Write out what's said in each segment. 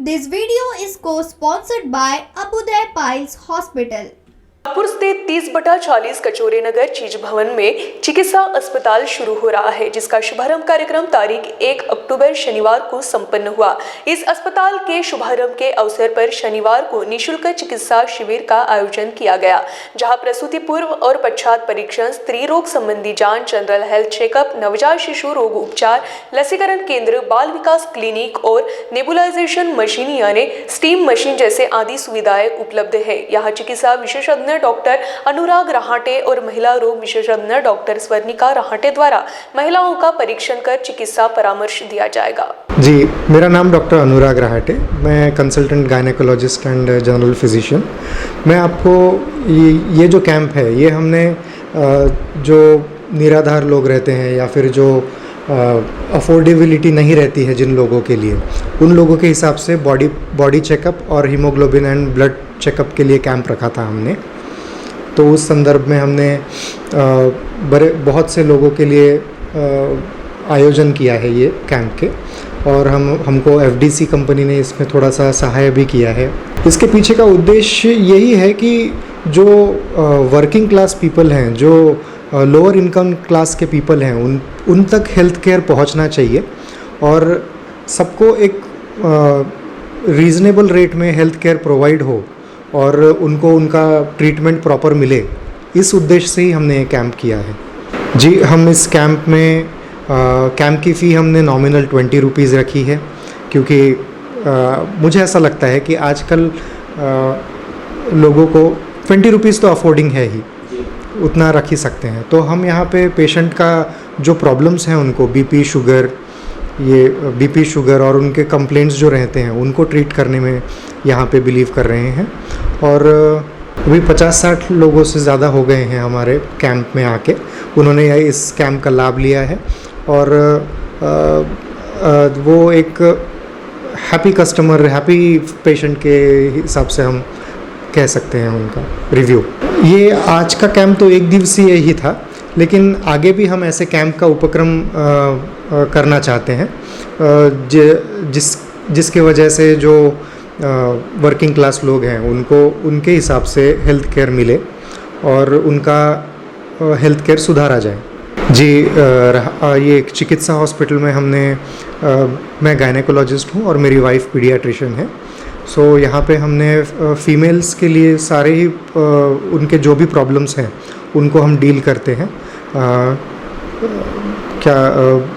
This video is co-sponsored by Abudai Piles Hospital. Nagpur स्थित 30/40 कचोरे नगर चीज भवन में चिकित्सा अस्पताल शुरू हो रहा है, जिसका शुभारंभ कार्यक्रम तारीख 1 अक्टूबर शनिवार को संपन्न हुआ। इस अस्पताल के शुभारंभ के अवसर पर शनिवार को निःशुल्क चिकित्सा शिविर का आयोजन किया गया, जहां प्रसूति पूर्व और पश्चात परीक्षण, स्त्री रोग संबंधी जांच, जनरल हेल्थ चेकअप, नवजात शिशु रोग उपचार, लसीकरण केंद्र, बाल विकास क्लिनिक और नेबुलाइजेशन मशीन यानी स्टीम मशीन जैसे आदि सुविधाएं उपलब्ध है। यहाँ चिकित्सा विशेषज्ञ डॉक्टर अनुराग रहाटे और महिला रोग विशेषज्ञ डॉक्टर स्वर्णिका रहाटे द्वारा महिलाओं का परीक्षण कर चिकित्सा परामर्श दिया जाएगा। जी, मेरा नाम डॉक्टर अनुराग रहाटे, मैं consultant gynaecologist and general physician. मैं आपको ये जो कैंप है, ये हमने जो निराधार लोग रहते हैं या फिर जो अफोर्डेबिलिटी नहीं रहती है जिन लोगों के लिए, उन लोगों के हिसाब से बॉडी चेकअप और हीमोग्लोबिन एंड ब्लड चेकअप के लिए कैंप रखा था हमने। तो उस संदर्भ में हमने बहुत से लोगों के लिए आयोजन किया है ये कैंप के, और हमको एफडीसी कंपनी ने इसमें थोड़ा सा सहाय भी किया है। इसके पीछे का उद्देश्य यही है कि जो वर्किंग क्लास पीपल हैं, जो लोअर इनकम क्लास के पीपल हैं, उन तक हेल्थ केयर पहुंचना चाहिए और सबको एक रीज़नेबल रेट में हेल्थ केयर प्रोवाइड हो और उनको उनका ट्रीटमेंट प्रॉपर मिले। इस उद्देश्य से ही हमने ये कैंप किया है। जी, हम इस कैंप में कैंप की फ़ी हमने नॉमिनल 20 रुपीज़ रखी है, क्योंकि मुझे ऐसा लगता है कि आजकल लोगों को 20 रुपीज़ तो अफोर्डिंग है ही, उतना रख ही सकते हैं। तो हम यहाँ पे पेशेंट का जो प्रॉब्लम्स हैं उनको बीपी शुगर और उनके कंप्लेंट्स जो रहते हैं उनको ट्रीट करने में यहाँ पे बिलीव कर रहे हैं। और अभी 50-60 लोगों से ज़्यादा हो गए हैं हमारे कैंप में आके, उन्होंने इस कैंप का लाभ लिया है और वो एक हैप्पी पेशेंट के हिसाब से हम कह सकते हैं उनका रिव्यू। ये आज का कैंप तो एक दिवसीय ही था, लेकिन आगे भी हम ऐसे कैंप का उपक्रम करना चाहते हैं, जिसके वजह से जो वर्किंग क्लास लोग हैं उनको उनके हिसाब से हेल्थ केयर मिले और उनका हेल्थ केयर सुधारा जाए। जी, ये एक चिकित्सा हॉस्पिटल में मैं गायनेकोलॉजिस्ट हूँ और मेरी वाइफ पीडियाट्रिशियन है। सो यहाँ पे हमने फीमेल्स के लिए सारे ही उनके जो भी प्रॉब्लम्स हैं उनको हम डील करते हैं।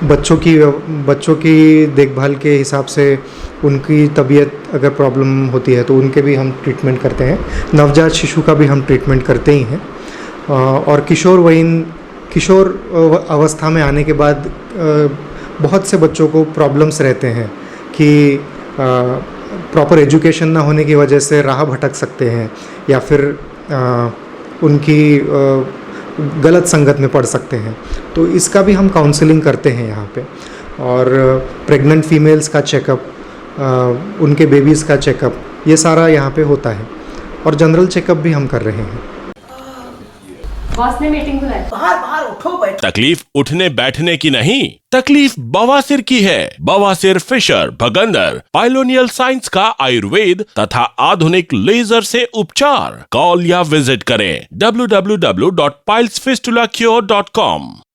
बच्चों की देखभाल के हिसाब से उनकी तबीयत अगर प्रॉब्लम होती है तो उनके भी हम ट्रीटमेंट करते हैं। नवजात शिशु का भी हम ट्रीटमेंट करते ही हैं। और किशोर अवस्था में आने के बाद बहुत से बच्चों को प्रॉब्लम्स रहते हैं कि प्रॉपर एजुकेशन ना होने की वजह से राह भटक सकते हैं या फिर उनकी गलत संगत में पड़ सकते हैं। तो इसका भी हम काउंसलिंग करते हैं यहाँ पे, और प्रेग्नेंट फीमेल्स का चेकअप, उनके बेबीज़ का चेकअप, ये सारा यहाँ पे होता है। और जनरल चेकअप भी हम कर रहे हैं। बॉस ने मीटिंग बुलाई। बाहर उठो बैठो। तकलीफ उठने बैठने की नहीं, तकलीफ बवासीर की है। बवासीर, फिशर, भगंदर, पाइलोनियल साइंस का आयुर्वेद तथा आधुनिक लेजर से उपचार। कॉल या विजिट करें www.pilesfistulacure.com।